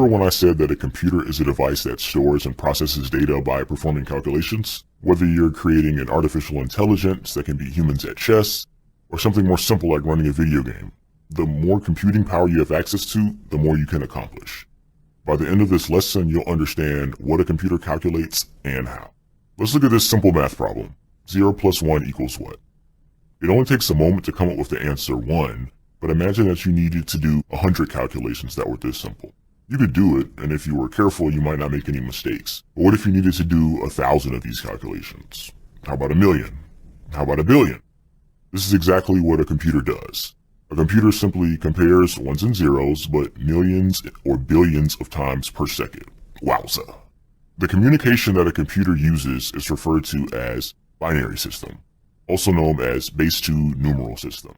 Remember when I said that a computer is a device that stores and processes data by performing calculations? Whether you're creating an artificial intelligence that can beat humans at chess, or something more simple like running a video game, the more computing power you have access to, the more you can accomplish. By the end of this lesson, you'll understand what a computer calculates and how. Let's look at this simple math problem. 0 plus 1 equals what? It only takes a moment to come up with the answer 1, but imagine that you needed to do 100 calculations that were this simple. You could do it, and if you were careful, you might not make any mistakes. But what if you needed to do 1,000 of these calculations? How about 1,000,000? How about 1,000,000,000? This is exactly what a computer does. A computer simply compares ones and zeros, but millions or billions of times per second. Wowza. The communication that a computer uses is referred to as binary system, also known as base 2 numeral system.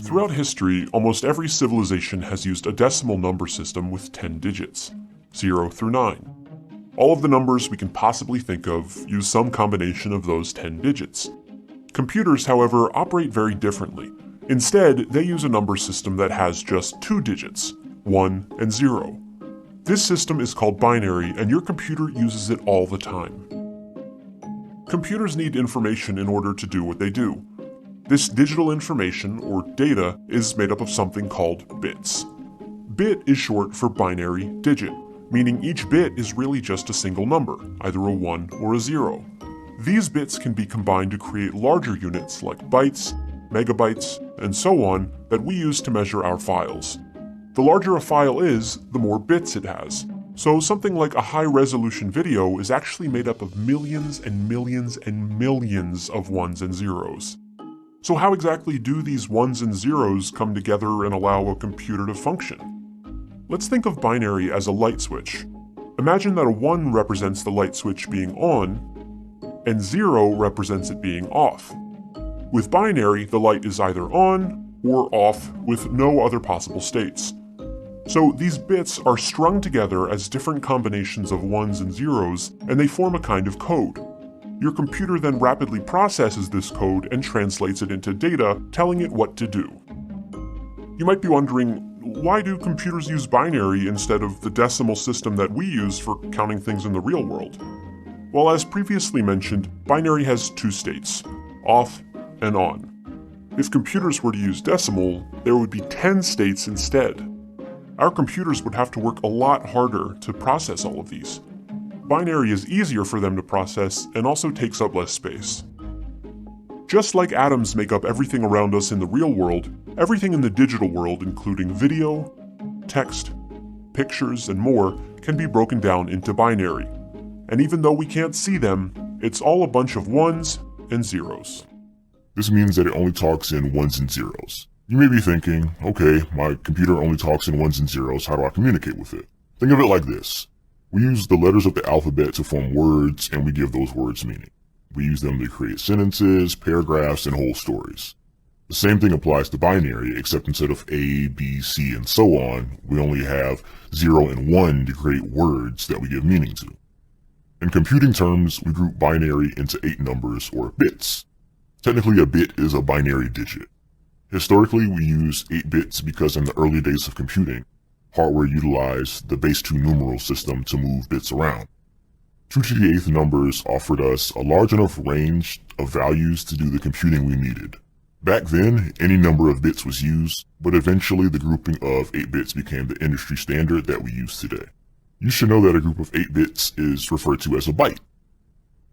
Throughout history, almost every civilization has used a decimal number system with 10 digits, 0 through 9. All of the numbers we can possibly think of use some combination of those 10 digits. Computers, however, operate very differently. Instead, they use a number system that has just 2 digits, 1 and 0. This system is called binary, and your computer uses it all the time. Computers need information in order to do what they do. This digital information, or data, is made up of something called bits. Bit is short for binary digit, meaning each bit is really just a single number, either a 1 or a 0. These bits can be combined to create larger units like bytes, megabytes, and so on that we use to measure our files. The larger a file is, the more bits it has. So something like a high-resolution video is actually made up of millions and millions and millions of ones and zeros. So how exactly do these ones and zeros come together and allow a computer to function? Let's think of binary as a light switch. Imagine that a 1 represents the light switch being on, and 0 represents it being off. With binary, the light is either on or off with no other possible states. So these bits are strung together as different combinations of ones and zeros, and they form a kind of code. Your computer then rapidly processes this code and translates it into data, telling it what to do. You might be wondering, why do computers use binary instead of the decimal system that we use for counting things in the real world? Well, as previously mentioned, binary has 2 states, off and on. If computers were to use decimal, there would be 10 states instead. Our computers would have to work a lot harder to process all of these. Binary is easier for them to process and also takes up less space. Just like atoms make up everything around us in the real world, everything in the digital world, including video, text, pictures, and more, can be broken down into binary. And even though we can't see them, it's all a bunch of ones and zeros. This means that it only talks in ones and zeros. You may be thinking, okay, my computer only talks in ones and zeros, how do I communicate with it? Think of it like this. We use the letters of the alphabet to form words, and we give those words meaning. We use them to create sentences, paragraphs, and whole stories. The same thing applies to binary, except instead of A, B, C, and so on, we only have 0 and 1 to create words that we give meaning to. In computing terms, we group binary into 8 numbers, or bits. Technically, a bit is a binary digit. Historically, we use 8 bits because in the early days of computing, hardware utilized the base 2 numeral system to move bits around. 2 to the 8th numbers offered us a large enough range of values to do the computing we needed. Back then, any number of bits was used, but eventually the grouping of 8 bits became the industry standard that we use today. You should know that a group of 8 bits is referred to as a byte.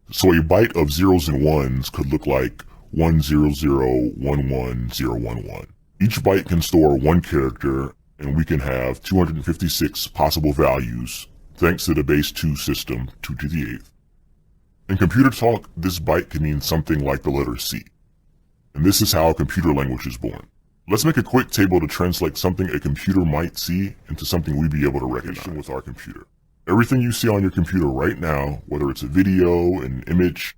So a byte of zeros and ones could look like 100111011. Each byte can store 1 character, and we can have 256 possible values thanks to the base 2 system, 2 to the 8th. In computer talk, this byte can mean something like the letter C. And this is how a computer language is born. Let's make a quick table to translate something a computer might see into something we'd be able to recognize with our computer. Everything you see on your computer right now, whether it's a video, an image,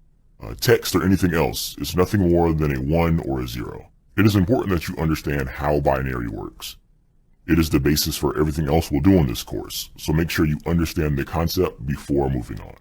text, or anything else, is nothing more than a 1 or a 0. It is important that you understand how binary works. It is the basis for everything else we'll do in this course, so make sure you understand the concept before moving on.